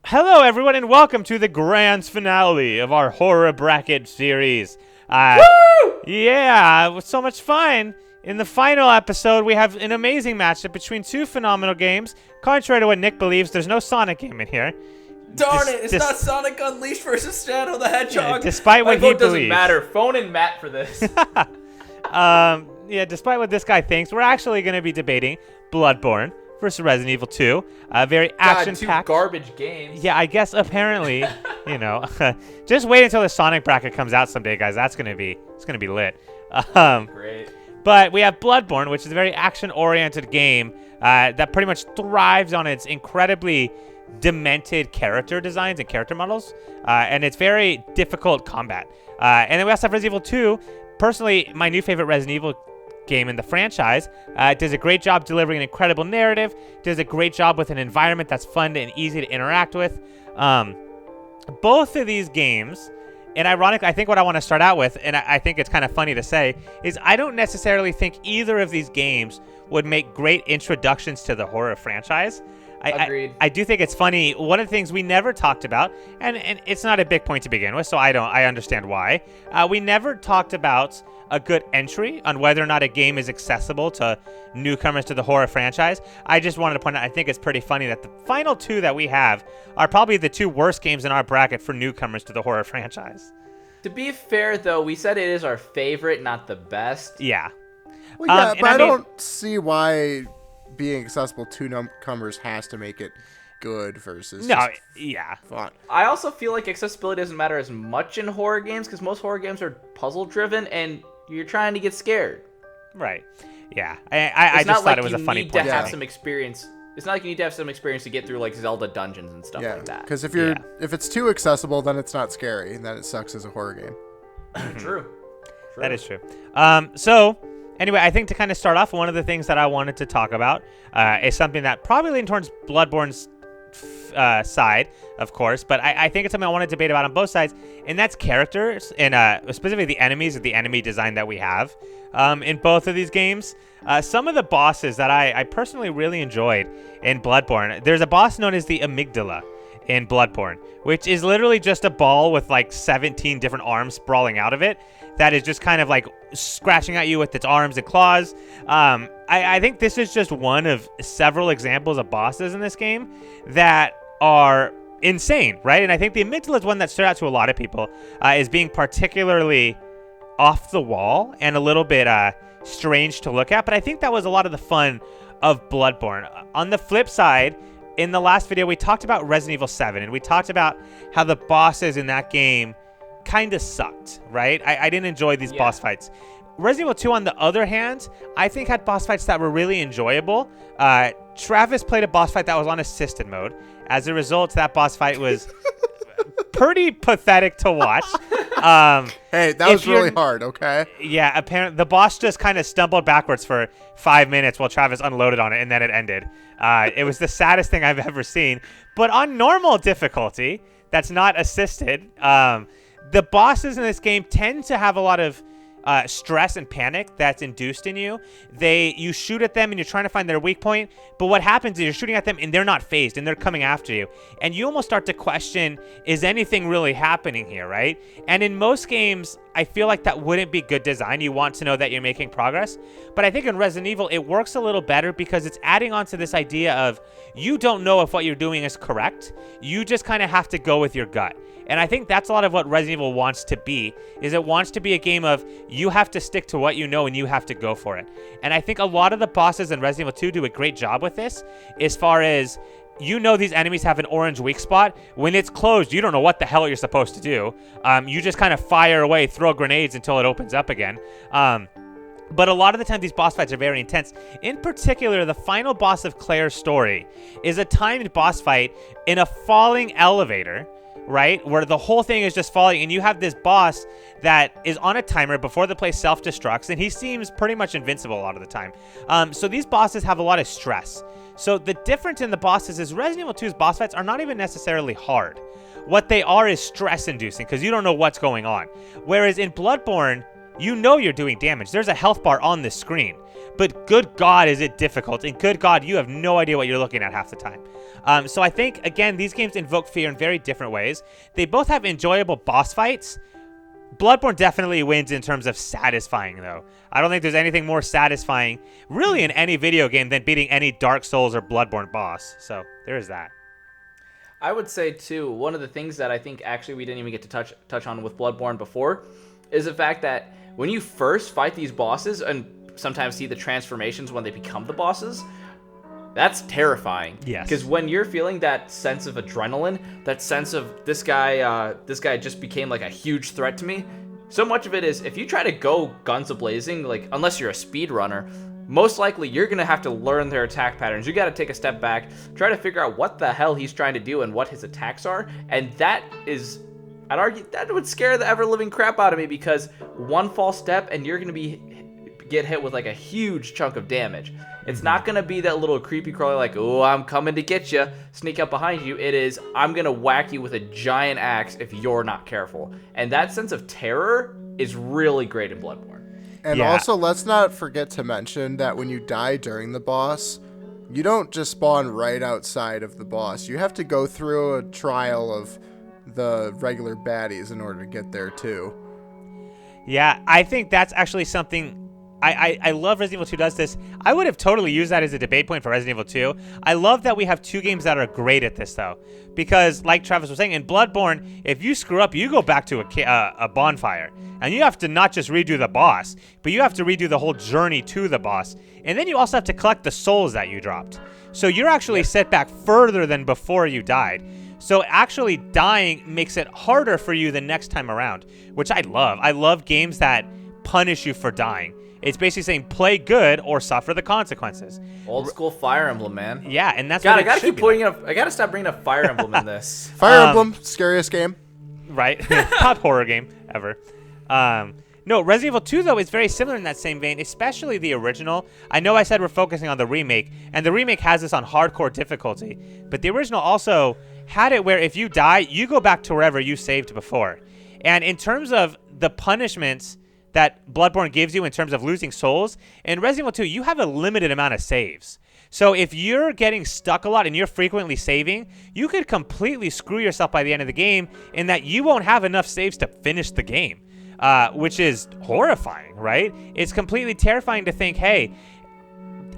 Hello, everyone, and welcome to the grand finale of our horror bracket series. Woo! Yeah, it was so much fun. In the final episode, we have an amazing matchup between two phenomenal games. Contrary to what Nick believes, there's no Sonic game in here. Darn it! It's not Sonic Unleashed versus Shadow the Hedgehog. Yeah, despite what he believes. Doesn't matter. Phone in Matt for this. Despite what this guy thinks, we're actually going to be debating Bloodborne versus Resident Evil 2. Very action-packed. Two garbage games. Yeah, I guess apparently, just wait until the Sonic bracket comes out someday, guys. It's gonna be lit. Great. But we have Bloodborne, which is a very action-oriented game that pretty much thrives on its incredibly demented character designs and character models, and it's very difficult combat. And then we also have Resident Evil 2. Personally, my new favorite Resident Evil game in the franchise. Does a great job delivering an incredible narrative, does a great job with an environment that's fun and easy to interact with. Both of these games, and ironically, I think what I want to start out with, and I think it's kind of funny to say, is I don't necessarily think either of these games would make great introductions to the horror franchise. Agreed. I do think it's funny. One of the things we never talked about, and it's not a big point to begin with, so I understand why. We never talked about a good entry on whether or not a game is accessible to newcomers to the horror franchise. I just wanted to point out, I think it's pretty funny that the final two that we have are probably the two worst games in our bracket for newcomers to the horror franchise. To be fair, though, we said it is our favorite, not the best. Yeah. Well, yeah, but I don't see why being accessible to newcomers has to make it good versus fun. I also feel like accessibility doesn't matter as much in horror games because most horror games are puzzle-driven and you're trying to get scared. Right. Yeah. I just thought it was a funny point. It's not like you need to have some experience. It's not like you need to have some experience to get through like Zelda dungeons and stuff like that. Because if it's too accessible, then it's not scary, and then it sucks as a horror game. True. That is true. So anyway, I think to kind of start off, one of the things that I wanted to talk about is something that probably leans towards Bloodborne's side, of course, but I think it's something I want to debate about on both sides, and that's characters, and specifically the enemies and the enemy design that we have in both of these games. Some of the bosses that I personally really enjoyed in Bloodborne, there's a boss known as the Amygdala in Bloodborne, which is literally just a ball with like 17 different arms sprawling out of it that is just kind of like scratching at you with its arms and claws. I think this is just one of several examples of bosses in this game that are insane, right? And I think the Amygdala is one that stood out to a lot of people as being particularly off the wall and a little bit strange to look at, but I think that was a lot of the fun of Bloodborne. On the flip side, in the last video, we talked about Resident Evil 7, and we talked about how the bosses in that game kind of sucked, right? I didn't enjoy these boss fights. Resident Evil 2, on the other hand, I think had boss fights that were really enjoyable. Travis played a boss fight that was on assisted mode. As a result, that boss fight was pretty pathetic to watch. Hey, that was really hard, okay? Yeah, apparently the boss just kind of stumbled backwards for 5 minutes while Travis unloaded on it, and then it ended. It was the saddest thing I've ever seen. But on normal difficulty, that's not assisted, the bosses in this game tend to have a lot of stress and panic that's induced in you. You shoot at them and you're trying to find their weak point, but what happens is you're shooting at them and they're not phased and they're coming after you, and you almost start to question, is anything really happening here, right? And in most games, I feel like that wouldn't be good design. You want to know that you're making progress, but I think in Resident Evil it works a little better because it's adding on to this idea of you don't know if what you're doing is correct. You just kind of have to go with your gut. And I think that's a lot of what Resident Evil wants to be, is it wants to be a game of you have to stick to what you know and you have to go for it. And I think a lot of the bosses in Resident Evil 2 do a great job with this, as far as these enemies have an orange weak spot. When it's closed, you don't know what the hell you're supposed to do. You just kind of fire away, throw grenades until it opens up again. But a lot of the time, these boss fights are very intense. In particular, the final boss of Claire's story is a timed boss fight in a falling elevator, right, where the whole thing is just falling, and you have this boss that is on a timer before the place self-destructs, and he seems pretty much invincible a lot of the time. So these bosses have a lot of stress. So the difference in the bosses is Resident Evil 2's boss fights are not even necessarily hard. What they are is stress-inducing, because you don't know what's going on. Whereas in Bloodborne, you know you're doing damage. There's a health bar on the screen. But good God, is it difficult. And good God, you have no idea what you're looking at half the time. So I think, again, these games invoke fear in very different ways. They both have enjoyable boss fights. Bloodborne definitely wins in terms of satisfying, though. I don't think there's anything more satisfying, really, in any video game than beating any Dark Souls or Bloodborne boss. So there is that. I would say, too, one of the things that I think actually we didn't even get to touch on with Bloodborne before is the fact that when you first fight these bosses and sometimes see the transformations when they become the bosses, that's terrifying. Yes. Because when you're feeling that sense of adrenaline, that sense of this guy just became like a huge threat to me, so much of it is if you try to go guns a-blazing, like unless you're a speedrunner, most likely you're going to have to learn their attack patterns. You got to take a step back, try to figure out what the hell he's trying to do and what his attacks are. And that is, I'd argue, that would scare the ever-living crap out of me, because one false step and you're going to get hit with like a huge chunk of damage. It's not going to be that little creepy crawler like, oh, I'm coming to get you, sneak up behind you. It is, I'm going to whack you with a giant axe if you're not careful. And that sense of terror is really great in Bloodborne. And also, let's not forget to mention that when you die during the boss, you don't just spawn right outside of the boss. You have to go through a trial of the regular baddies in order to get there, too. Yeah, I think that's actually something... I love Resident Evil 2 does this. I would have totally used that as a debate point for Resident Evil 2. I love that we have two games that are great at this, though. Because, like Travis was saying, in Bloodborne, if you screw up, you go back to a bonfire. And you have to not just redo the boss, but you have to redo the whole journey to the boss. And then you also have to collect the souls that you dropped. So you're actually set back further than before you died. So actually dying makes it harder for you the next time around, which I love. I love games that punish you for dying. It's basically saying play good or suffer the consequences. Old school Fire Emblem, man. Yeah, and that's God, what I gotta keep pointing like. up. I gotta stop bringing up Fire Emblem in this. Fire Emblem, scariest game. Right, top horror game ever. No, Resident Evil 2 though is very similar in that same vein, especially the original. I know I said we're focusing on the remake, and the remake has this on hardcore difficulty, but the original also had it where if you die, you go back to wherever you saved before. And in terms of the punishments that Bloodborne gives you in terms of losing souls, in Resident Evil 2, you have a limited amount of saves. So if you're getting stuck a lot and you're frequently saving, you could completely screw yourself by the end of the game in that you won't have enough saves to finish the game, which is horrifying, right? It's completely terrifying to think, hey,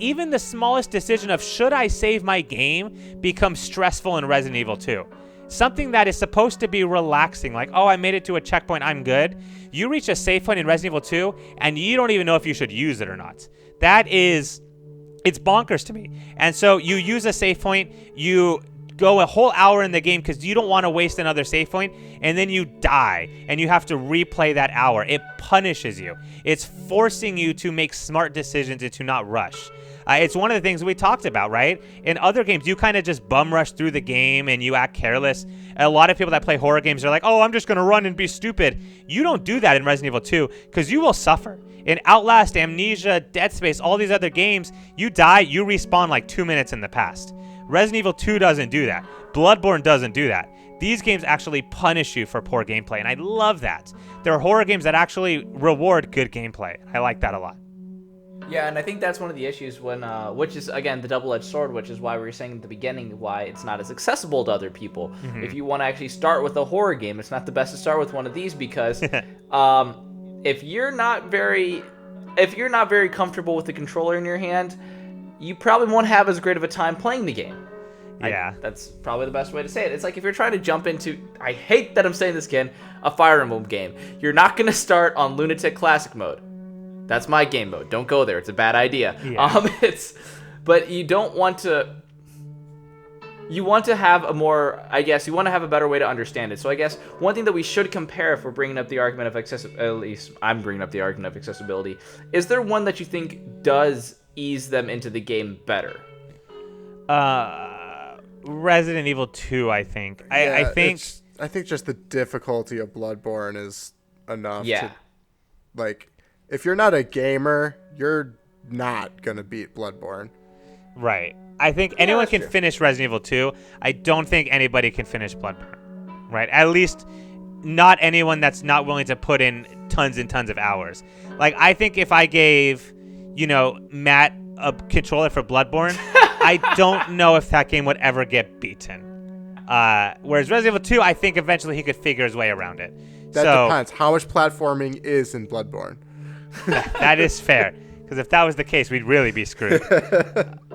even the smallest decision of should I save my game becomes stressful in Resident Evil 2. Something that is supposed to be relaxing, like, oh, I made it to a checkpoint, I'm good. You reach a save point in Resident Evil 2, and you don't even know if you should use it or not. It's bonkers to me. And so you use a save point, you go a whole hour in the game because you don't want to waste another save point, and then you die, and you have to replay that hour. It punishes you. It's forcing you to make smart decisions and to not rush. It's one of the things we talked about, right? In other games, you kind of just bum rush through the game and you act careless. A lot of people that play horror games are like, oh, I'm just going to run and be stupid. You don't do that in Resident Evil 2 because you will suffer. In Outlast, Amnesia, Dead Space, all these other games, you die, you respawn like 2 minutes in the past. Resident Evil 2 doesn't do that. Bloodborne doesn't do that. These games actually punish you for poor gameplay, and I love that. There are horror games that actually reward good gameplay. I like that a lot. Yeah, and I think that's one of the issues when, which is, again, the double-edged sword, which is why we were saying at the beginning why it's not as accessible to other people. Mm-hmm. If you want to actually start with a horror game, it's not the best to start with one of these because if you're not very comfortable with the controller in your hand, you probably won't have as great of a time playing the game. Yeah. That's probably the best way to say it. It's like if you're trying to jump into, I hate that I'm saying this again, a Fire Emblem game. You're not going to start on Lunatic Classic mode. That's my game mode. Don't go there. It's a bad idea. Yeah. But you don't want to. You want to have a more, I guess, you want to have a better way to understand it. So I guess one thing that we should compare if we're bringing up the argument of accessibility, at least I'm bringing up the argument of accessibility, is there one that you think does ease them into the game better? Resident Evil 2, I think. I think just the difficulty of Bloodborne is enough to, like, if you're not a gamer, you're not going to beat Bloodborne. Right. I think anyone can finish Resident Evil 2. I don't think anybody can finish Bloodborne. Right? At least not anyone that's not willing to put in tons and tons of hours. Like, I think if I gave, Matt a controller for Bloodborne, I don't know if that game would ever get beaten. Whereas Resident Evil 2, I think eventually he could figure his way around it. That depends. How much platforming is in Bloodborne? That is fair. Because if that was the case, we'd really be screwed.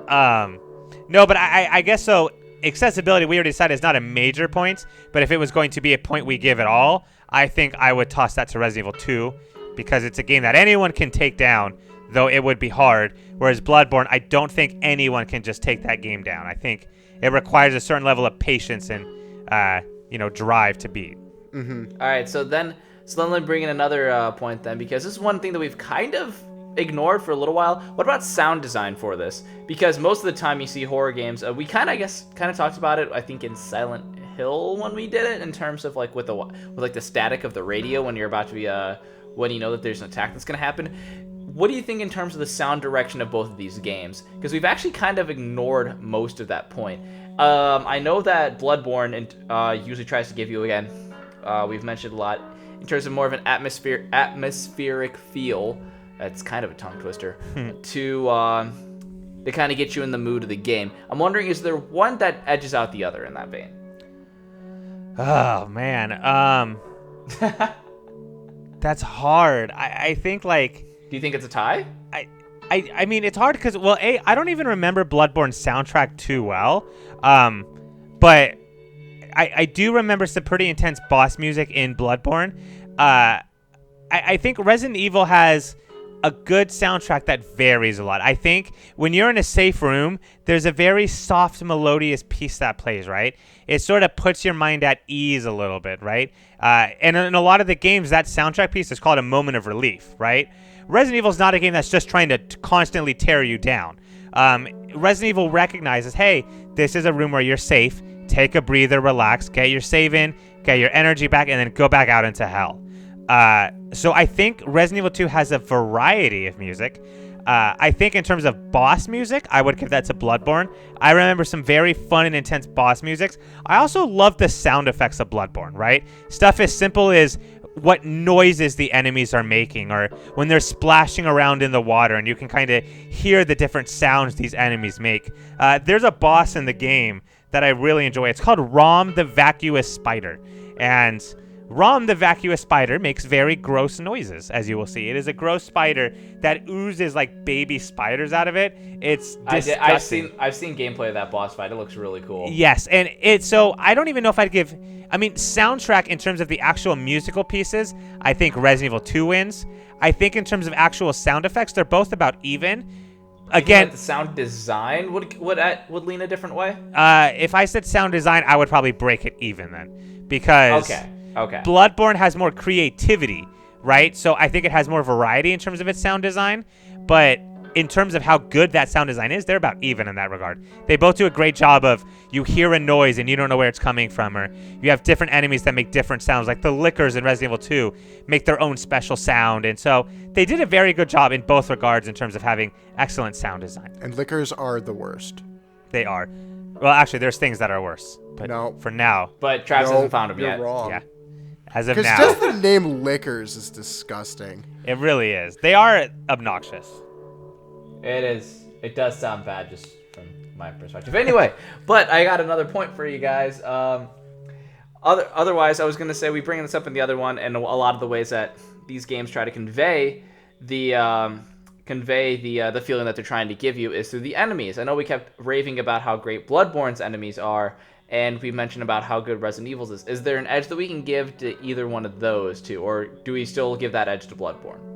No, but I guess so. Accessibility, we already decided, is not a major point. But if it was going to be a point we give at all, I think I would toss that to Resident Evil 2. Because it's a game that anyone can take down, though it would be hard. Whereas Bloodborne, I don't think anyone can just take that game down. I think it requires a certain level of patience and, drive to beat. Mm-hmm. All right, so then let me bring in another point then, because this is one thing that we've kind of ignored for a little while. What about sound design for this? Because most of the time you see horror games, we kind of talked about it, I think, in Silent Hill when we did it, in terms of like with the static of the radio when you're about to be when you know that there's an attack that's going to happen. What do you think in terms of the sound direction of both of these games? Because we've actually kind of ignored most of that point. I know that Bloodborne usually tries to give you, again, we've mentioned a lot, in terms of more of an atmospheric feel. That's kind of a tongue twister. to kind of get you in the mood of the game. I'm wondering, is there one that edges out the other in that vein? Oh, man. That's hard. I think, like... Do you think it's a tie? I mean, it's hard because, well, I don't even remember Bloodborne's soundtrack too well. But I do remember some pretty intense boss music in Bloodborne. I think Resident Evil has a good soundtrack that varies a lot. I think when you're in a safe room, there's a very soft, melodious piece that plays, right? It sort of puts your mind at ease a little bit, right? And in a lot of the games, that soundtrack piece is called a moment of relief, right? Resident Evil is not a game that's just trying to constantly tear you down. Resident Evil recognizes, hey, this is a room where you're safe. Take a breather, relax, get your save in, get your energy back, and then go back out into hell. So I think Resident Evil 2 has a variety of music. I think in terms of boss music, I would give that to Bloodborne. I remember some very fun and intense boss musics. I also love the sound effects of Bloodborne, right? Stuff as simple as what noises the enemies are making, or when they're splashing around in the water and you can kind of hear the different sounds these enemies make. There's a boss in the game that I really enjoy. It's called Rom the Vacuous Spider. And Rom the Vacuous Spider makes very gross noises, as you will see. It is a gross spider that oozes like baby spiders out of it. It's disgusting. I've seen gameplay of that boss fight. It looks really cool. Yes, and so I don't even know if I'd give... I mean, soundtrack in terms of the actual musical pieces, I think Resident Evil 2 wins. I think in terms of actual sound effects, they're both about even. Again, the sound design would lean a different way. If I said sound design, I would probably break it even then, because okay. Bloodborne has more creativity, right? So I think it has more variety in terms of its sound design, but in terms of how good that sound design is, they're about even in that regard. They both do a great job of, you hear a noise and you don't know where it's coming from, or you have different enemies that make different sounds, like the Lickers in Resident Evil 2 make their own special sound, and so they did a very good job in both regards in terms of having excellent sound design. And Lickers are the worst. They are. Well, actually, there's things that are worse, but no. For now. But Travis hasn't found them yet. You're wrong. Yeah. As of Because now. just the name Lickers is disgusting. It really is. They are obnoxious. It is. It does sound bad, just from my perspective. Anyway, but I got another point for you guys. Otherwise, I was gonna say we bring this up in the other one, and a lot of the ways that these games try to convey the feeling that they're trying to give you is through the enemies. I know we kept raving about how great Bloodborne's enemies are, and we mentioned about how good Resident Evil's is. Is there an edge that we can give to either one of those two, or do we still give that edge to Bloodborne?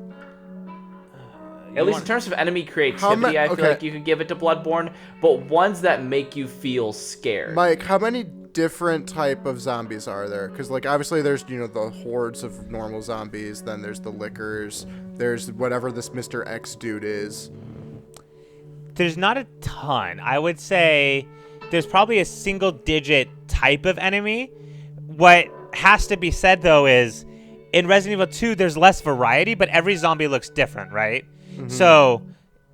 At least in terms of enemy creativity, I feel like you could give it to Bloodborne, but ones that make you feel scared. Mike, how many different type of zombies are there? Because, like, obviously there's, the hordes of normal zombies, then there's the Lickers, there's whatever this Mr. X dude is. There's not a ton. I would say there's probably a single-digit type of enemy. What has to be said, though, is in Resident Evil 2, there's less variety, but every zombie looks different, right? Mm-hmm. So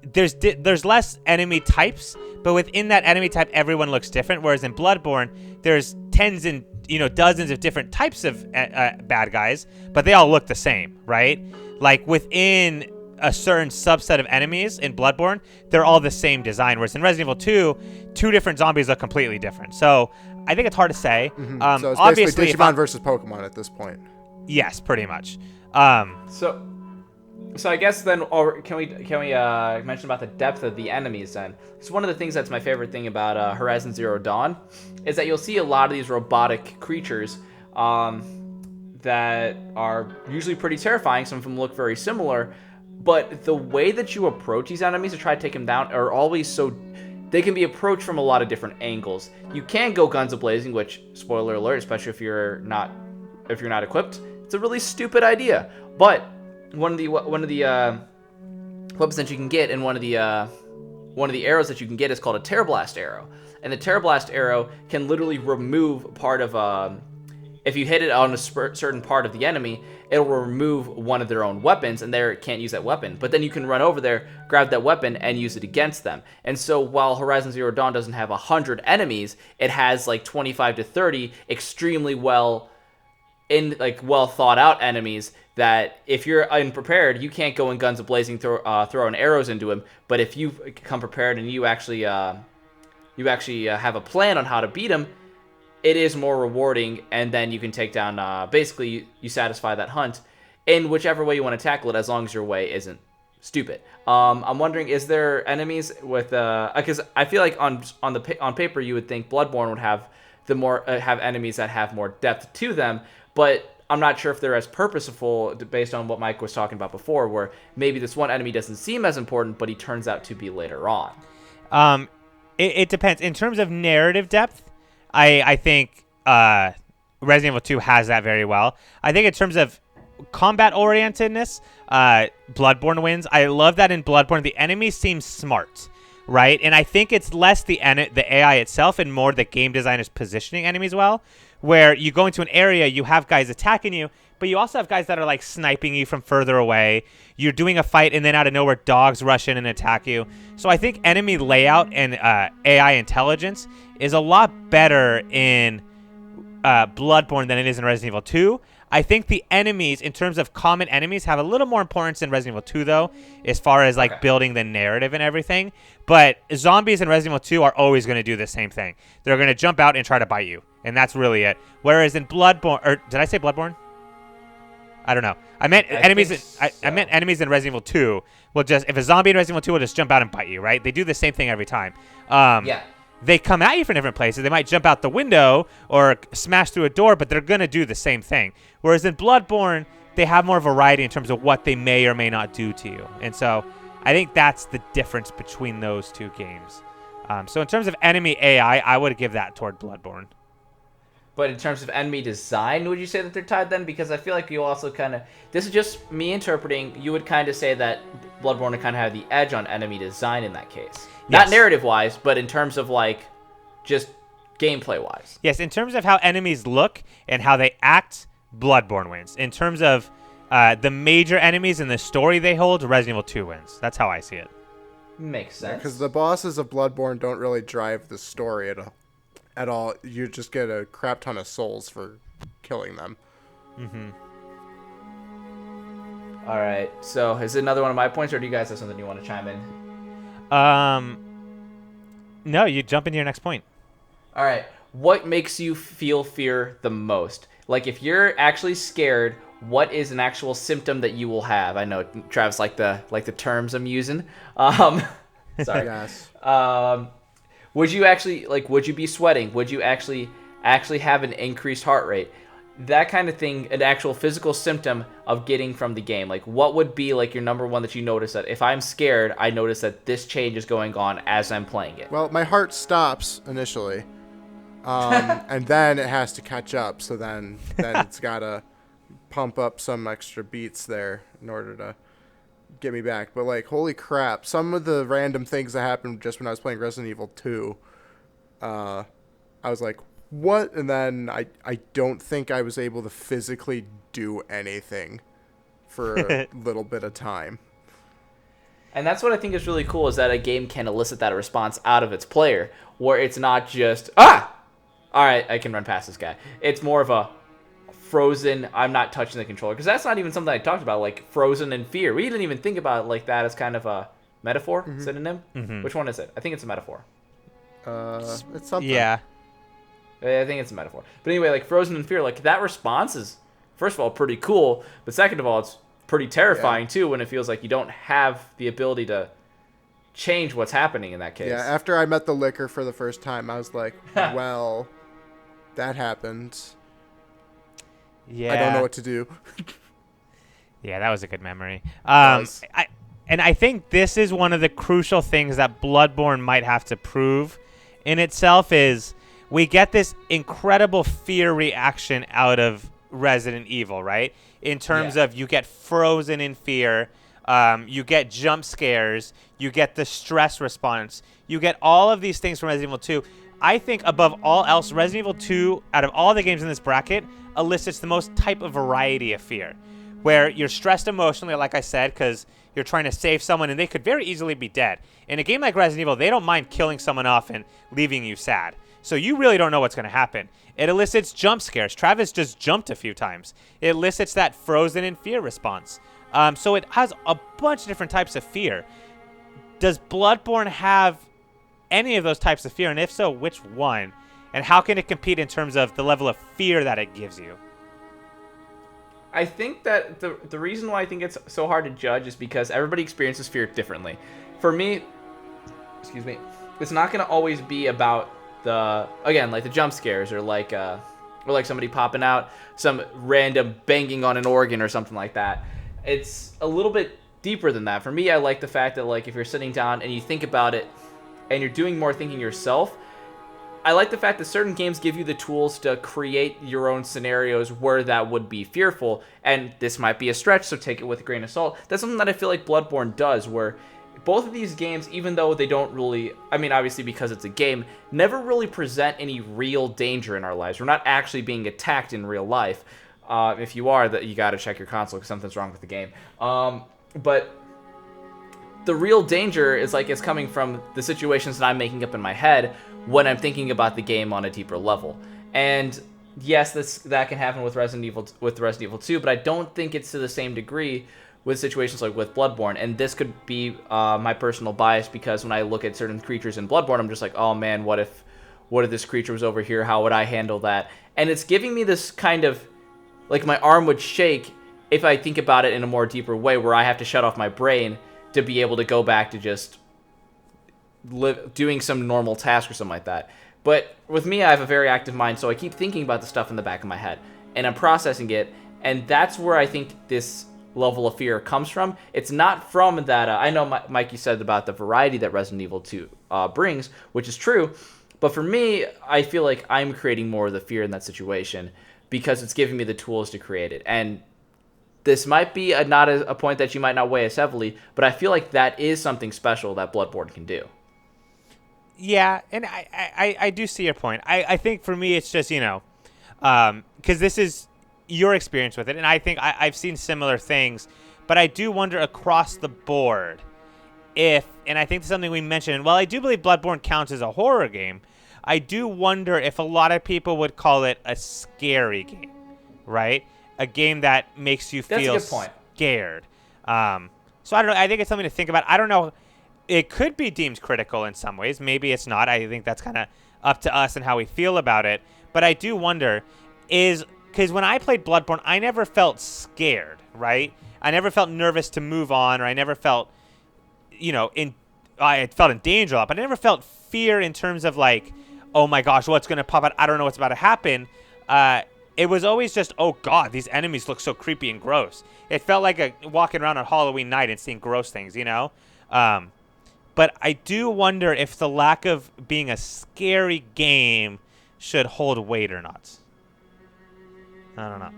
there's less enemy types, but within that enemy type, everyone looks different. Whereas in Bloodborne, there's tens and dozens of different types of bad guys, but they all look the same, right? Like within a certain subset of enemies in Bloodborne, they're all the same design. Whereas in Resident Evil 2, two different zombies look completely different. So I think it's hard to say. So it's Obviously, basically Digimon versus Pokemon at this point. Yes, pretty much. So I guess then, or can we mention about the depth of the enemies then? Because one of the things that's my favorite thing about Horizon Zero Dawn is that you'll see a lot of these robotic creatures that are usually pretty terrifying. Some of them look very similar, but the way that you approach these enemies to try to take them down are always so... They can be approached from a lot of different angles. You can go guns a-blazing, which, spoiler alert, especially if you're not equipped, it's a really stupid idea. But one of the weapons that you can get, and one of the arrows that you can get is called a Terror Blast arrow. And the Terror Blast arrow can literally remove part of if you hit it on a certain part of the enemy, it'll remove one of their own weapons, and they can't use that weapon. But then you can run over there, grab that weapon, and use it against them. And so while Horizon Zero Dawn doesn't have 100 enemies, it has like 25 to 30 extremely well thought out enemies that if you're unprepared, you can't go in guns a-blazing throwing arrows into him. But if you come prepared and you actually have a plan on how to beat him, it is more rewarding, and then you can take down, basically, you satisfy that hunt in whichever way you want to tackle it, as long as your way isn't stupid. I'm wondering, is there enemies with, because I feel like on paper you would think Bloodborne would have have enemies that have more depth to them, but I'm not sure if they're as purposeful based on what Mike was talking about before, where maybe this one enemy doesn't seem as important, but he turns out to be later on. It depends. In terms of narrative depth, I think Resident Evil 2 has that very well. I think in terms of combat-orientedness, Bloodborne wins. I love that in Bloodborne, the enemies seem smart, right? And I think it's less the AI itself and more the game designers positioning enemies well, where you go into an area, you have guys attacking you, but you also have guys that are like sniping you from further away. You're doing a fight, and then out of nowhere, dogs rush in and attack you. So I think enemy layout and AI intelligence is a lot better in Bloodborne than it is in Resident Evil 2. I think the enemies, in terms of common enemies, have a little more importance in Resident Evil 2, though, as far as like building the narrative and everything. But zombies in Resident Evil 2 are always going to do the same thing. They're going to jump out and try to bite you, and that's really it. Whereas in Bloodborne, or did I say Bloodborne? I don't know. I meant enemies. I meant enemies in Resident Evil 2 will just, if a zombie in Resident Evil 2 will just jump out and bite you, right? They do the same thing every time. Yeah. They come at you from different places. They might jump out the window or smash through a door, but they're going to do the same thing. Whereas in Bloodborne, they have more variety in terms of what they may or may not do to you. And so I think that's the difference between those two games. So in terms of enemy AI, I would give that toward Bloodborne. But in terms of enemy design, would you say that they're tied then? Because I feel like you also kind of... This is just me interpreting. You would kind of say that Bloodborne would kind of have the edge on enemy design in that case. Yes. Not narrative-wise, but in terms of, like, just gameplay-wise. Yes, in terms of how enemies look and how they act, Bloodborne wins. In terms of the major enemies and the story they hold, Resident Evil 2 wins. That's how I see it. Makes sense. Because the bosses of Bloodborne don't really drive the story at all. You just get a crap ton of souls for killing them. Mm-hmm. All right. So is it another one of my points, or do you guys have something you want to chime in? No, you jump into your next point. All right. What makes you feel fear the most? Like, if you're actually scared, what is an actual symptom that you will have? I know Travis like the terms I'm using. Sorry. Yes. Would you be sweating? Would you actually have an increased heart rate? That kind of thing, an actual physical symptom of getting from the game. Like, what would be like your number one that you notice that if I'm scared, I notice that this change is going on as I'm playing it? Well, my heart stops initially, and then it has to catch up. So then it's gotta pump up some extra beats there in order to get me back. But like, holy crap, some of the random things that happened just when I was playing Resident Evil 2, I was like, what? And then I don't think I was able to physically do anything for a little bit of time. And that's what I think is really cool, is that a game can elicit that response out of its player, where it's not just, all right, I can run past this guy. It's more of a frozen, I'm not touching the controller. Because that's not even something I talked about, like frozen and fear. We didn't even think about it like that as kind of a metaphor, synonym. Which one is it? I think it's a metaphor. It's something. Yeah. I think it's a metaphor. But anyway, like frozen and fear, like that response is, first of all, pretty cool. But second of all, it's pretty terrifying too when it feels like you don't have the ability to change what's happening in that case. Yeah, after I met the liquor for the first time, I was like, well, that happened. Yeah. I don't know what to do. Yeah, that was a good memory. Was. I think this is one of the crucial things that Bloodborne might have to prove in itself is we get this incredible fear reaction out of Resident Evil, right? In terms of you get frozen in fear, you get jump scares, you get the stress response, you get all of these things from Resident Evil 2. I think above all else, Resident Evil 2, out of all the games in this bracket, elicits the most type of variety of fear, where you're stressed emotionally, like I said, because you're trying to save someone and they could very easily be dead. In a game like Resident Evil, they don't mind killing someone off and leaving you sad. So you really don't know what's going to happen. It elicits jump scares. Travis just jumped a few times. It elicits that frozen in fear response. So it has a bunch of different types of fear. Does Bloodborne have any of those types of fear? And if so, which one? And how can it compete in terms of the level of fear that it gives you? I think that the reason why I think it's so hard to judge is because everybody experiences fear differently. For me, it's not going to always be about like the jump scares or like somebody popping out, some random banging on an organ or something like that. It's a little bit deeper than that. For me, I like the fact that like if you're sitting down and you think about it and you're doing more thinking yourself, I like the fact that certain games give you the tools to create your own scenarios where that would be fearful, and this might be a stretch, so take it with a grain of salt. That's something that I feel like Bloodborne does, where both of these games, even though they don't really, I mean, obviously because it's a game, never really present any real danger in our lives. We're not actually being attacked in real life. If you are, you got to check your console because something's wrong with the game. But the real danger is like it's coming from the situations that I'm making up in my head when I'm thinking about the game on a deeper level. And yes, that can happen with Resident Evil 2, but I don't think it's to the same degree with situations like with Bloodborne. And this could be my personal bias, because when I look at certain creatures in Bloodborne, I'm just like, oh man, what if this creature was over here? How would I handle that? And it's giving me this kind of, like my arm would shake if I think about it in a more deeper way, where I have to shut off my brain to be able to go back to just doing some normal task or something like that. But with me, I have a very active mind, so I keep thinking about the stuff in the back of my head, and I'm processing it, and that's where I think this level of fear comes from. It's not from that, I know Mike, you said about the variety that Resident Evil 2 brings, which is true, but for me, I feel like I'm creating more of the fear in that situation because it's giving me the tools to create it. And this might be not a point that you might not weigh as heavily, but I feel like that is something special that Bloodborne can do. Yeah, and I do see your point. I think for me it's just, because this is your experience with it, and I think I've seen similar things, but I do wonder across the board if, and I think this is something we mentioned, while I do believe Bloodborne counts as a horror game, I do wonder if a lot of people would call it a scary game, right? A game that makes you feel scared. So I don't know. I think it's something to think about. I don't know. It could be deemed critical in some ways. Maybe it's not. I think that's kind of up to us and how we feel about it. But I do wonder because when I played Bloodborne, I never felt scared, right? I never felt nervous to move on, or I never felt, I felt in danger a lot, but I never felt fear in terms of like, oh my gosh, what's going to pop out? I don't know what's about to happen. It was always just, oh God, these enemies look so creepy and gross. It felt like walking around on Halloween night and seeing gross things, But I do wonder if the lack of being a scary game should hold weight or not. I don't know.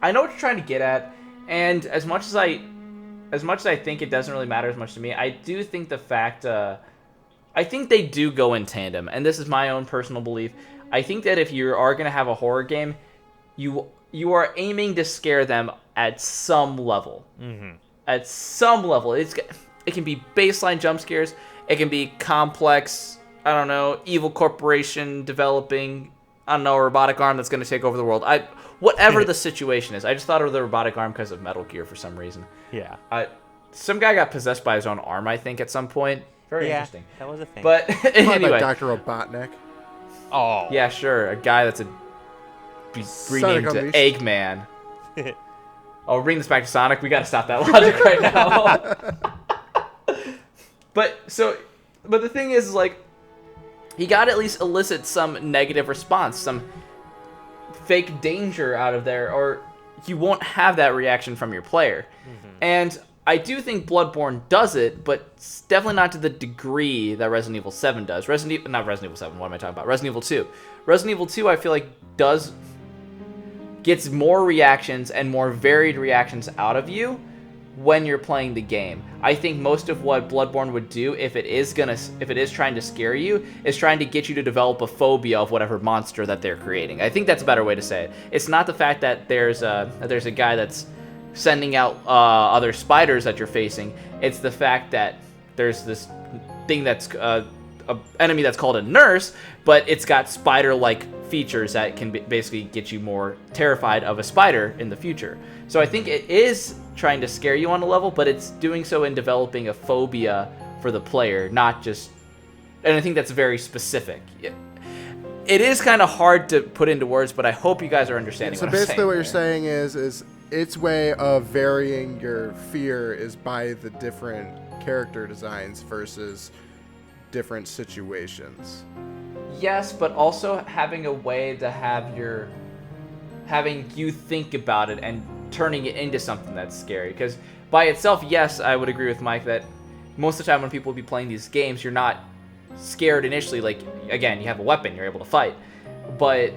I know what you're trying to get at, and as much as I think it doesn't really matter as much to me, I do think the fact I think they do go in tandem, and this is my own personal belief. I think that if you are going to have a horror game, you are aiming to scare them at some level. Mm-hmm. At some level. It can be baseline jump scares. It can be complex I don't know, evil corporation developing, I don't know, a robotic arm that's going to take over the world. Whatever the situation is. I just thought of the robotic arm because of Metal Gear for some reason. Yeah. Some guy got possessed by his own arm, I think, at some point. Very interesting. That was a thing. But anyway. Dr. Robotnik. Oh. Yeah, sure. A guy that's renamed to Eggman. I'll bring this back to Sonic. We got to stop that logic right now. But the thing is, like, he got to at least elicit some negative response, some fake danger out of there, or you won't have that reaction from your player. And I do think Bloodborne does it, but it's definitely not to the degree that Resident Evil 7 does. Not Resident Evil 7, what am I talking about? Resident Evil 2. Resident Evil 2, I feel like, gets more reactions and more varied reactions out of you when you're playing the game. I think most of what Bloodborne would do, if it is trying to scare you, is trying to get you to develop a phobia of whatever monster that they're creating. I think that's a better way to say it. It's not the fact that there's a guy that's sending out other spiders that you're facing. It's the fact that there's this thing that's an enemy that's called a nurse, but it's got spider-like features that can basically get you more terrified of a spider in the future. So I think it is trying to scare you on a level, but it's doing so in developing a phobia for the player, not just... And I think that's very specific. It is kind of hard to put into words, but I hope you guys are understanding what I'm saying. So basically what you're saying is its way of varying your fear is by the different character designs versus different situations. Yes, but also having a way to having you think about it and turning it into something that's scary. Because by itself, yes, I would agree with Mike that most of the time when people be playing these games, you're not scared initially. Like, again, you have a weapon, you're able to fight. But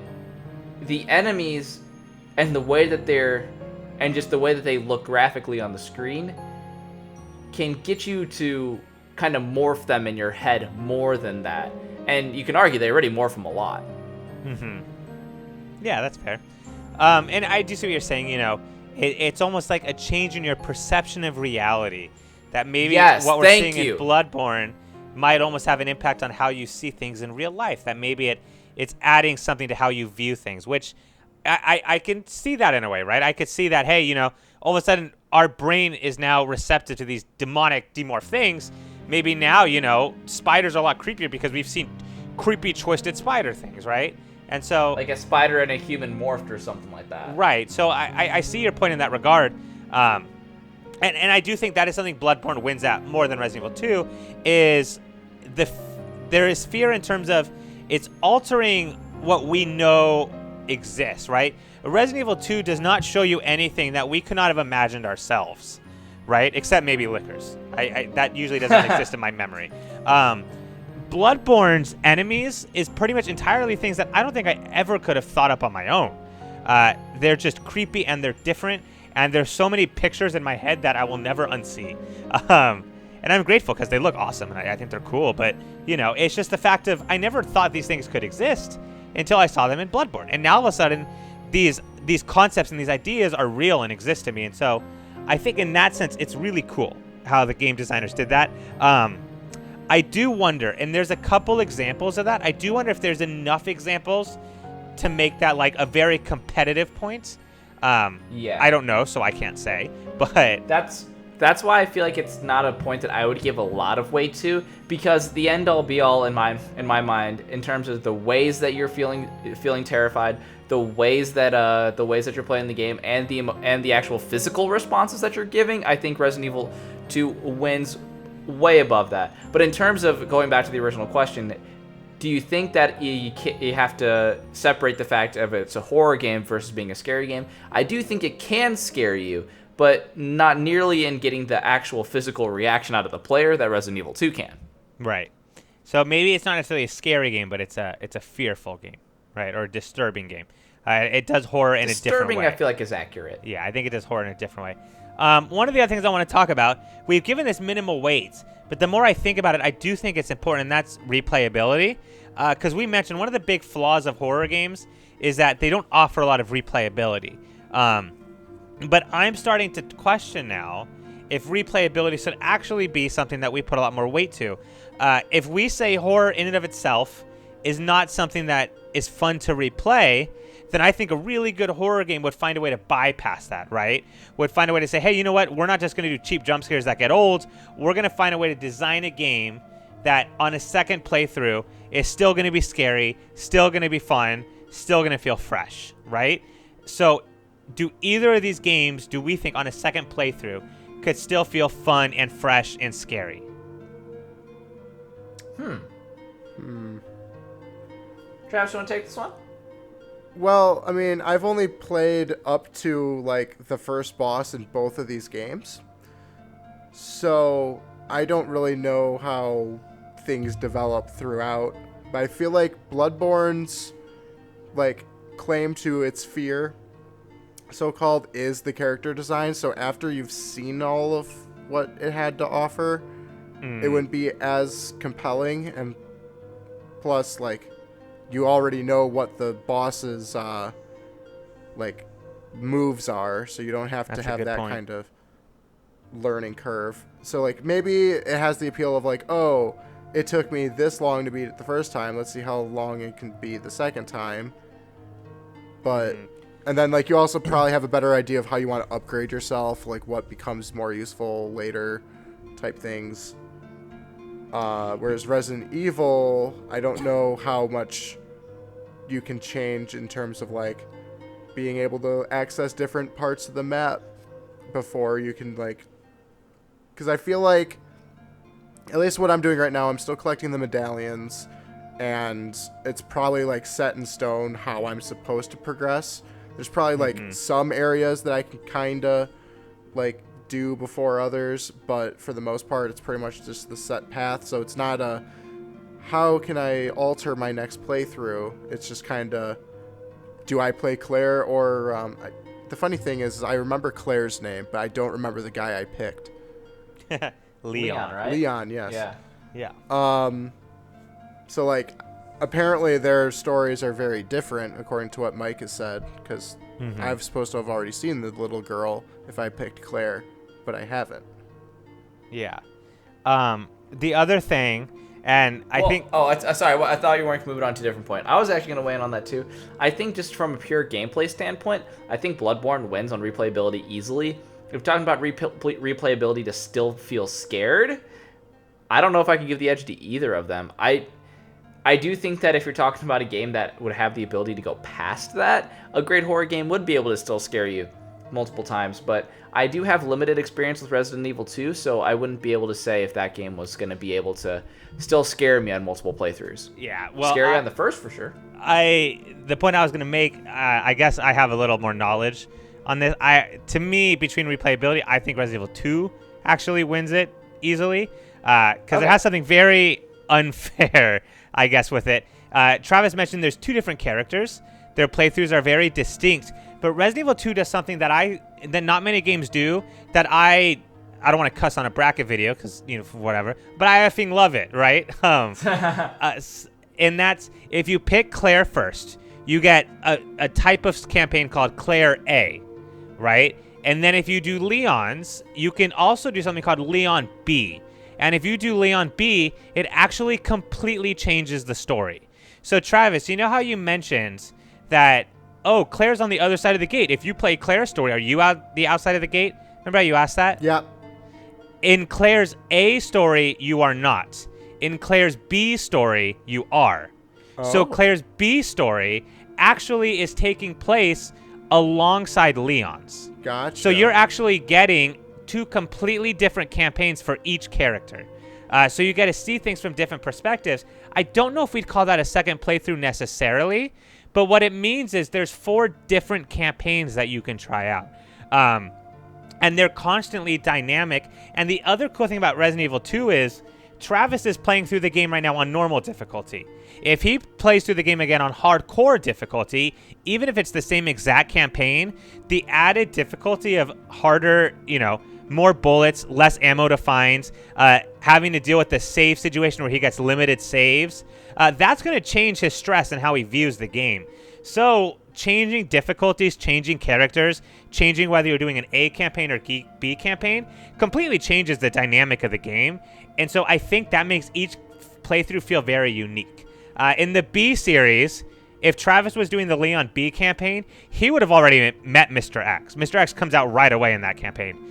the enemies and the way that just the way that they look graphically on the screen can get you to kind of morph them in your head more than that. And you can argue they already morph them a lot. Yeah, that's fair. And I do see what you're saying, it's almost like a change in your perception of reality. That maybe what we're seeing in Bloodborne might almost have an impact on how you see things in real life. That maybe it's adding something to how you view things, which I can see that in a way, right? I could see that, hey, all of a sudden our brain is now receptive to these demonic, demorph things. Maybe now, spiders are a lot creepier because we've seen creepy, twisted spider things, right? And so... Like a spider and a human morphed or something like that. Right. So I see your point in that regard. And I do think that is something Bloodborne wins at more than Resident Evil 2, is there is fear in terms of it's altering what we know exists, right? Resident Evil 2 does not show you anything that we could not have imagined ourselves. Right? Except maybe lickers. That usually doesn't exist in my memory. Bloodborne's enemies is pretty much entirely things that I don't think I ever could have thought up on my own. They're just creepy and they're different, and there's so many pictures in my head that I will never unsee. And I'm grateful because they look awesome and I think they're cool, but it's just the fact of I never thought these things could exist until I saw them in Bloodborne. And now all of a sudden these concepts and these ideas are real and exist to me, and so I think in that sense, it's really cool how the game designers did that. I do wonder, and there's a couple examples of that, I do wonder if there's enough examples to make that like a very competitive point. I don't know, so I can't say, but... That's why I feel like it's not a point that I would give a lot of weight to, because the end-all be-all in my mind, in terms of the ways that you're feeling terrified, the ways that you're playing the game, and the actual physical responses that you're giving, I think Resident Evil 2 wins way above that. But in terms of going back to the original question, do you think that you have to separate the fact of it's a horror game versus being a scary game? I do think it can scare you, but not nearly in getting the actual physical reaction out of the player that Resident Evil 2 can. Right. So maybe it's not necessarily a scary game, but it's a fearful game, right? Or a disturbing game. It does horror in a different way. Disturbing, I feel like, is accurate. Yeah, I think it does horror in a different way. One of the other things I want to talk about, we've given this minimal weight, but the more I think about it, I do think it's important, and that's replayability. Because we mentioned one of the big flaws of horror games is that they don't offer a lot of replayability. But I'm starting to question now if replayability should actually be something that we put a lot more weight to. If we say horror in and of itself is not something that is fun to replay, then I think a really good horror game would find a way to bypass that, right? Would find a way to say, hey, you know what? We're not just going to do cheap jump scares that get old. We're going to find a way to design a game that on a second playthrough is still going to be scary, still going to be fun, still going to feel fresh, right? So do either of these games, do we think on a second playthrough, could still feel fun and fresh and scary? Travis, you want to take this one? Well, I mean, I've only played up to, like, the first boss in both of these games. So I don't really know how things develop throughout. But I feel like Bloodborne's, like, claim to its fear, so-called, is the character design. So after you've seen all of what it had to offer, it wouldn't be as compelling. And plus, like, you already know what the boss's, like, moves are, so you don't have to have that kind of learning curve. So, like, maybe it has the appeal of, like, oh, it took me this long to beat it the first time. Let's see how long it can be the second time. But, and then, like, you also probably have a better idea of how you want to upgrade yourself, like, what becomes more useful later type things. Whereas Resident Evil, I don't know how much you can change in terms of, like, being able to access different parts of the map before you can, like, because I feel like, at least what I'm doing right now, I'm still collecting the medallions, and it's probably, like, set in stone how I'm supposed to progress. There's probably, like, some areas that I can kind of, like, do before others, but for the most part, it's pretty much just the set path, so it's not a how can I alter my next playthrough? It's just kind of, do I play Claire or... the funny thing is, I remember Claire's name, but I don't remember the guy I picked. Leon, right? Leon, yes. Yeah. So, like, apparently their stories are very different, according to what Mike has said, because I'm supposed to have already seen the little girl if I picked Claire, but I haven't. Yeah. The other thing... And I think... sorry. I thought you weren't moving on to a different point. I was actually going to weigh in on that, too. I think just from a pure gameplay standpoint, I think Bloodborne wins on replayability easily. If we're talking about replayability to still feel scared, I don't know if I could give the edge to either of them. I do think that if you're talking about a game that would have the ability to go past that, a great horror game would be able to still scare you multiple times, but I do have limited experience with Resident Evil 2, so I wouldn't be able to say if that game was going to be able to still scare me on multiple playthroughs. Yeah, well, scary on the first for sure. The point I was going to make, I guess I have a little more knowledge on this. To me, between replayability, I think Resident Evil 2 actually wins it easily, because it has something very unfair, I guess, with it. Travis mentioned there's two different characters. Their playthroughs are very distinct. But Resident Evil 2 does something that not many games do, that I don't want to cuss on a bracket video because, you know, whatever, but I effing love it, right? And that's, if you pick Claire first, you get a type of campaign called Claire A, right? And then if you do Leon's, you can also do something called Leon B. And if you do Leon B, it actually completely changes the story. So Travis, you know how you mentioned that, oh, Claire's on the other side of the gate. If you play Claire's story, are you out the outside of the gate? Remember how you asked that? Yep. In Claire's A story, you are not. In Claire's B story, you are. Oh. So Claire's B story actually is taking place alongside Leon's. Gotcha. So you're actually getting two completely different campaigns for each character. So you get to see things from different perspectives. I don't know if we'd call that a second playthrough necessarily, but what it means is there's 4 different campaigns that you can try out. And they're constantly dynamic. And the other cool thing about Resident Evil 2 is Travis is playing through the game right now on normal difficulty. If he plays through the game again on hardcore difficulty, even if it's the same exact campaign, the added difficulty of harder, more bullets, less ammo to find, having to deal with the save situation where he gets limited saves, that's going to change his stress and how he views the game. So changing difficulties, changing characters, changing whether you're doing an A campaign or B campaign completely changes the dynamic of the game. And so I think that makes each playthrough feel very unique. In the B series, if Travis was doing the Leon B campaign, he would have already met Mr. X. Mr. X comes out right away in that campaign.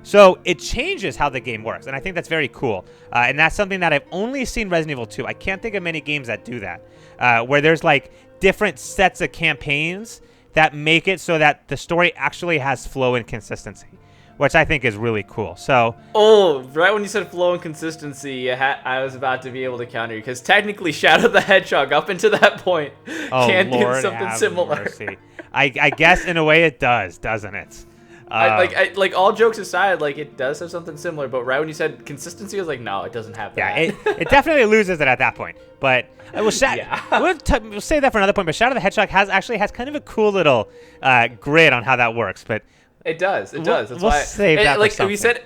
So it changes how the game works, and I think that's very cool. And that's something that I've only seen Resident Evil 2. I can't think of many games that do that, where there's like different sets of campaigns that make it so that the story actually has flow and consistency, which I think is really cool. So, right when you said flow and consistency, I was about to be able to counter you, because technically Shadow the Hedgehog up until that point can do something similar. Mercy. I guess in a way it does, doesn't it? Like all jokes aside, like it does have something similar, but right when you said consistency, I was like, no, it doesn't have that. Yeah, it definitely loses it at that point. But we'll say that for another point. But Shadow the Hedgehog has kind of a cool little grid on how that works. But it does. That's we'll why save that for something.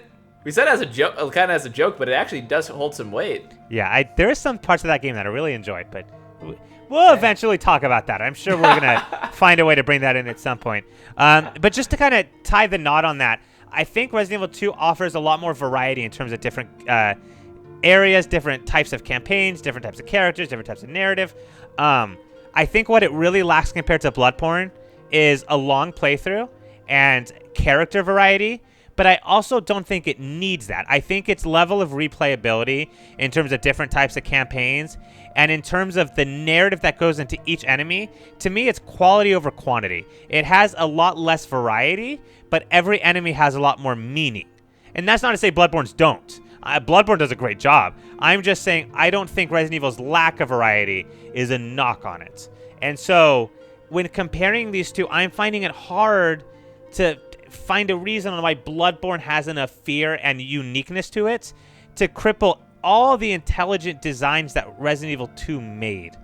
we said as a joke, kind of as a joke, but it actually does hold some weight. Yeah, there is some parts of that game that I really enjoyed, but we'll eventually talk about that. I'm sure we're gonna find a way to bring that in at some point. But just to kind of tie the knot on that, I think Resident Evil 2 offers a lot more variety in terms of different areas, different types of campaigns, different types of characters, different types of narrative. I think what it really lacks compared to Bloodborne is a long playthrough and character variety, but I also don't think it needs that. I think its level of replayability in terms of different types of campaigns and in terms of the narrative that goes into each enemy, to me, it's quality over quantity. It has a lot less variety, but every enemy has a lot more meaning. And that's not to say Bloodborne's don't. Bloodborne does a great job. I'm just saying I don't think Resident Evil's lack of variety is a knock on it. And so when comparing these two, I'm finding it hard to find a reason on why Bloodborne has enough fear and uniqueness to it to cripple all the intelligent designs that Resident Evil 2 made.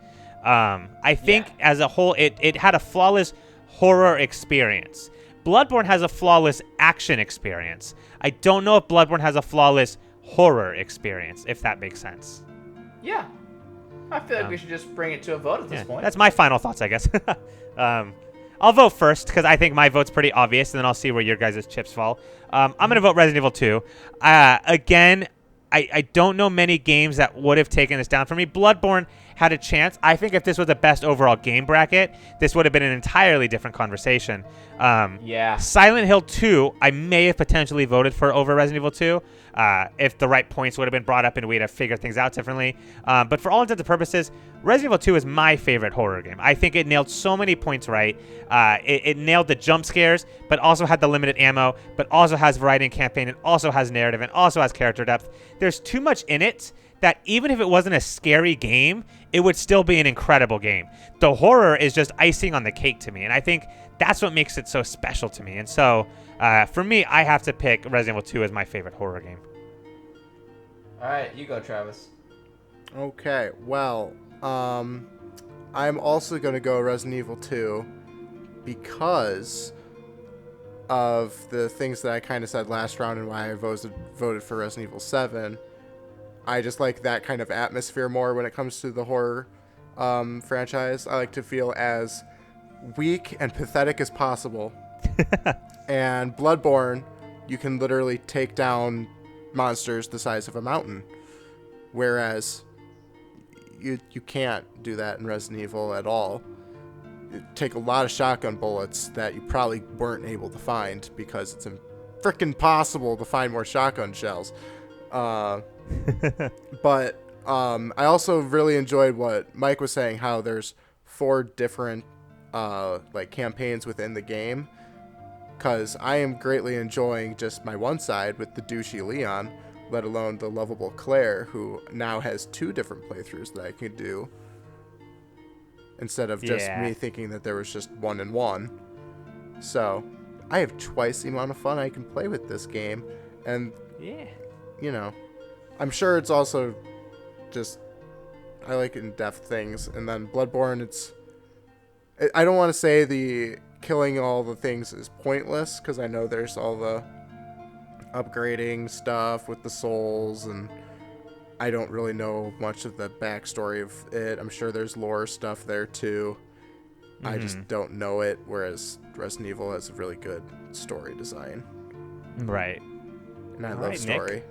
I think as a whole, it had a flawless horror experience. Bloodborne has a flawless action experience. I don't know if Bloodborne has a flawless horror experience, if that makes sense. Yeah. I feel like we should just bring it to a vote at this point. That's my final thoughts, I guess. I'll vote first because I think my vote's pretty obvious, and then I'll see where your guys' chips fall. I'm going to vote Resident Evil 2. Again, I don't know many games that would have taken this down for me. Bloodborne had a chance. I think if this was the best overall game bracket, this would have been an entirely different conversation. Silent Hill 2, I may have potentially voted for over Resident Evil 2 if the right points would have been brought up and we'd have figured things out differently. But for all intents and purposes, Resident Evil 2 is my favorite horror game. I think it nailed so many points right. It nailed the jump scares, but also had the limited ammo, but also has variety in campaign, and also has narrative, and also has character depth. There's too much in it that even if it wasn't a scary game, it would still be an incredible game. The horror is just icing on the cake to me, and I think that's what makes it so special to me. And so, for me, I have to pick Resident Evil 2 as my favorite horror game. All right, you go, Travis. Okay, well, I'm also going to go Resident Evil 2 because of the things that I kind of said last round and why I voted for Resident Evil 7. I just like that kind of atmosphere more when it comes to the horror franchise. I like to feel as weak and pathetic as possible. And Bloodborne, you can literally take down monsters the size of a mountain. Whereas you can't do that in Resident Evil at all. You take a lot of shotgun bullets that you probably weren't able to find because it's freaking possible to find more shotgun shells. But I also really enjoyed what Mike was saying, how there's 4 different campaigns within the game, because I am greatly enjoying just my one side with the douchey Leon, let alone the lovable Claire, who now has 2 different playthroughs that I can do instead of just me thinking that there was just 1 and 1. So I have twice the amount of fun I can play with this game, and you know, I'm sure it's also just I like in-depth things. And then Bloodborne, I don't want to say the killing all the things is pointless, because I know there's all the upgrading stuff with the souls, and I don't really know much of the backstory of it. I'm sure there's lore stuff there too. I just don't know it, whereas Resident Evil has a really good story design. Right. And I All love right, story. Nick.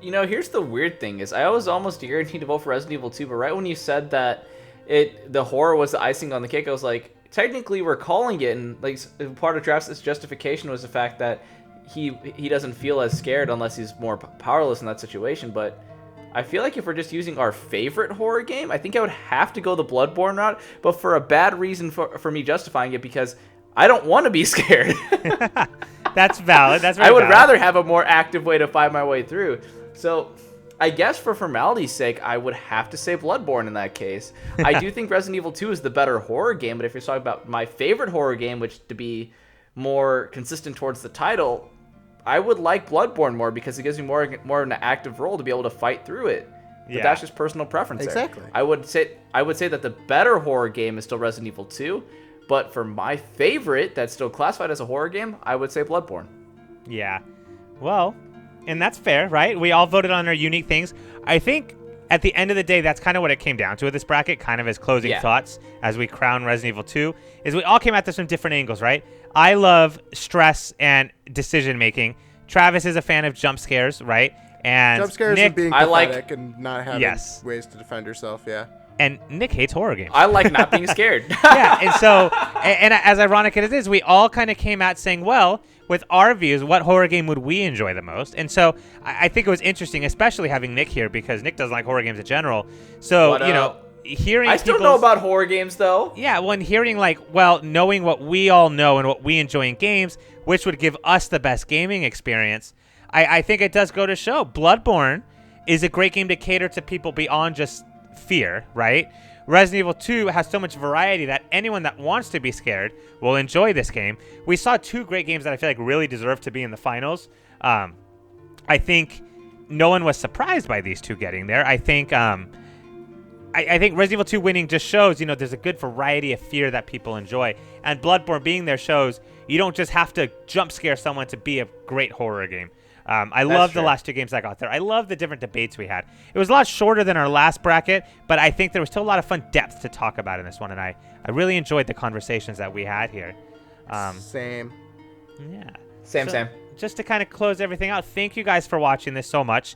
You know, here's the weird thing is I was almost guaranteed to vote for Resident Evil 2, but right when you said that the horror was the icing on the cake, I was like, technically we're calling it, and like part of Travis' justification was the fact that he doesn't feel as scared unless he's more powerless in that situation, but I feel like if we're just using our favorite horror game, I think I would have to go the Bloodborne route, but for a bad reason for me justifying it, because I don't want to be scared. That's valid. That's very I would valid. rather have a more active way to find my way through. So I guess for formality's sake, I would have to say Bloodborne in that case. I do think Resident Evil 2 is the better horror game, but if you're talking about my favorite horror game, which to be more consistent towards the title, I would like Bloodborne more because it gives me more of an active role to be able to fight through it. But Yeah. that's just personal preference. Exactly. There. I would say that the better horror game is still Resident Evil 2, but for my favorite that's still classified as a horror game, I would say Bloodborne. Yeah. Well, and that's fair, right? We all voted on our unique things. I think at the end of the day, that's kind of what it came down to with this bracket, kind of as closing thoughts as we crown Resident Evil 2, is we all came at this from different angles, right? I love stress and decision making. Travis is a fan of jump scares, right? And Jump scares Nick, and being I like- pathetic and not having Yes. ways to defend yourself, yeah. and Nick hates horror games. I like not being scared. Yeah, and so, and as ironic as it is, we all kind of came out saying, well, with our views, what horror game would we enjoy the most? And so I think it was interesting, especially having Nick here, because Nick doesn't like horror games in general. So, What you know, up? hearing I still know people's- about horror games, though. Yeah, when hearing knowing what we all know and what we enjoy in games, which would give us the best gaming experience, I think it does go to show. Bloodborne is a great game to cater to people beyond just fear, right? Resident Evil 2 has so much variety that anyone that wants to be scared will enjoy this game. We saw two great games that I feel like really deserve to be in the finals. I think no one was surprised by these two getting there. I think I think Resident Evil 2 winning just shows, there's a good variety of fear that people enjoy. And Bloodborne being there shows you don't just have to jump scare someone to be a great horror game. I love the last two games that got there. I love the different debates we had. It was a lot shorter than our last bracket, but I think there was still a lot of fun depth to talk about in this one, and I really enjoyed the conversations that we had here. Same. Yeah. Same. Just to kind of close everything out, thank you guys for watching this so much.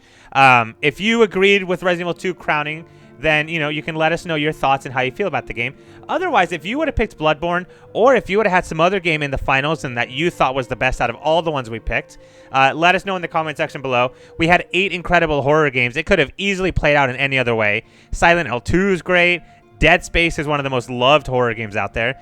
If you agreed with Resident Evil 2 crowning, then, you can let us know your thoughts and how you feel about the game. Otherwise, if you would have picked Bloodborne, or if you would have had some other game in the finals and that you thought was the best out of all the ones we picked, let us know in the comment section below. We had 8 incredible horror games. It could have easily played out in any other way. Silent Hill 2 is great. Dead Space is one of the most loved horror games out there.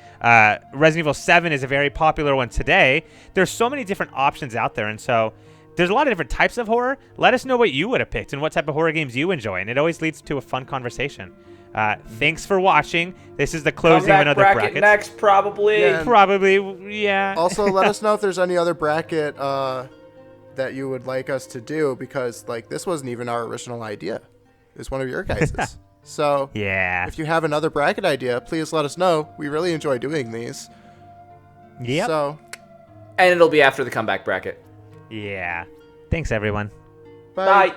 Resident Evil 7 is a very popular one today. There's so many different options out there, and so there's a lot of different types of horror. Let us know what you would have picked and what type of horror games you enjoy, and it always leads to a fun conversation. Thanks for watching. This is the closing of another bracket. Next, probably. Yeah. Probably, yeah. Also, let us know if there's any other bracket that you would like us to do, because this wasn't even our original idea. It was one of your guys's. So Yeah. if you have another bracket idea, please let us know. We really enjoy doing these. Yep. So, And it'll be after the comeback bracket. Yeah. Thanks, everyone. bye. Bye.